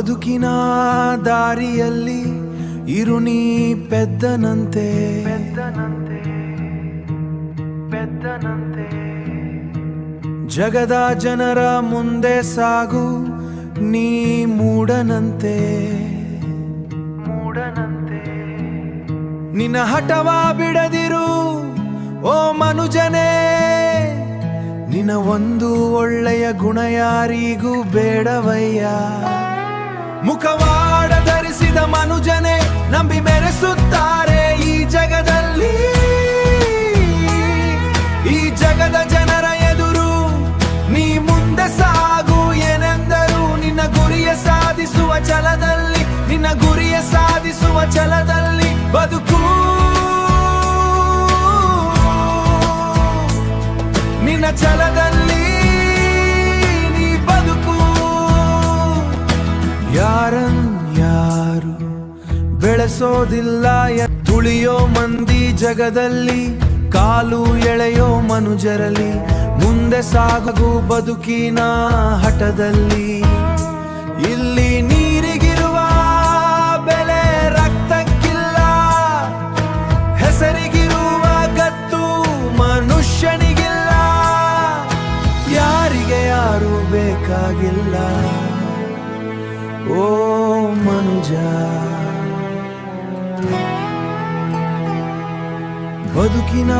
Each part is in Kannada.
ಬದುಕಿನ ದಾರಿಯಲ್ಲಿ ಇರು ನೀ ಪೆದ್ದನಂತೆ ಜಗದ ಜನರ ಮುಂದೆ ಸಾಗು ನೀ ಮೂಡನಂತೆ ನಿನ್ನ ಹಠವ ಬಿಡದಿರು ಓ ಮನುಜನೇ, ನಿನ್ನ ಒಂದು ಒಳ್ಳೆಯ ಗುಣ ಯಾರಿಗೂ ಬೇಡವಯ್ಯ. ಮುಖವಾಡ ಧರಿಸಿದ ಮನುಜನೇ ನಂಬಿ ಮೆರೆಸುತ್ತಾರೆ ಈ ಜಗದಲ್ಲಿ. ಈ ಜಗದ ಜನರ ಎದುರು ನೀ ಮುಂದೆ ಸಾಗು ಏನೆಂದರು ನಿನ್ನ ಗುರಿಯ ಸಾಧಿಸುವ ಛಲದಲ್ಲಿ, ನಿನ್ನ ಗುರಿಯ ಸಾಧಿಸುವ ಛಲದಲ್ಲಿ ಬದುಕು. ನಿನ್ನ ಛಲದಲ್ಲಿ ನೀ ಬದುಕು. ಯಾರು ಬೆಳೆಸೋದಿಲ್ಲ, ತುಳಿಯೋ ಮಂದಿ ಜಗದಲ್ಲಿ, ಕಾಲು ಎಳೆಯೋ ಮನುಜರಲ್ಲಿ ಮುಂದೆ ಸಾಗು ಬದುಕಿನ ಹಠದಲ್ಲಿ. ಇಲ್ಲಿ ನೀರಿಗಿರುವ ಬೆಲೆ ರಕ್ತಕ್ಕಿಲ್ಲ, ಹೆಸರಿಗಿರುವ ಗತ್ತು ಮನುಷ್ಯನಿಗಿಲ್ಲ. ಯಾರಿಗೆ ಯಾರು ಬೇಕಾಗಿಲ್ಲ ಓ ಮನುಜ. ಬದುಕಿನ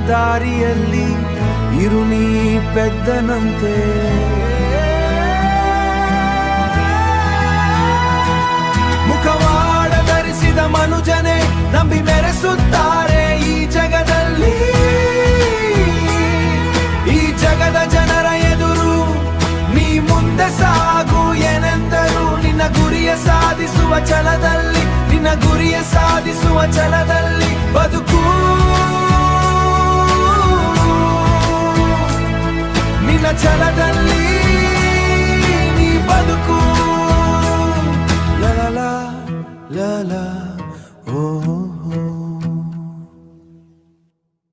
ದಾರಿಯಲ್ಲಿ ಇರು ನೀ ಪೆದ್ದನಂತೆ. ಮುಖವಾಡ ಧರಿಸಿದ ಮನುಜನೇ ನಂಬಿ ಮೆರೆಸುತ್ತಾರೆ ಈ ಜಗದಲ್ಲಿ. ಈ ಜಗದ ಜನರ ಎದುರು ನೀ ಮುಂದೆ ಸಾಗು ಏನೆಂದರು ನಿನ್ನ ಗುರಿಯ ಸಾಧಿಸುವ ಛಲದಲ್ಲಿ, ನಿನ್ನ ಗುರಿಯ ಸಾಧಿಸುವ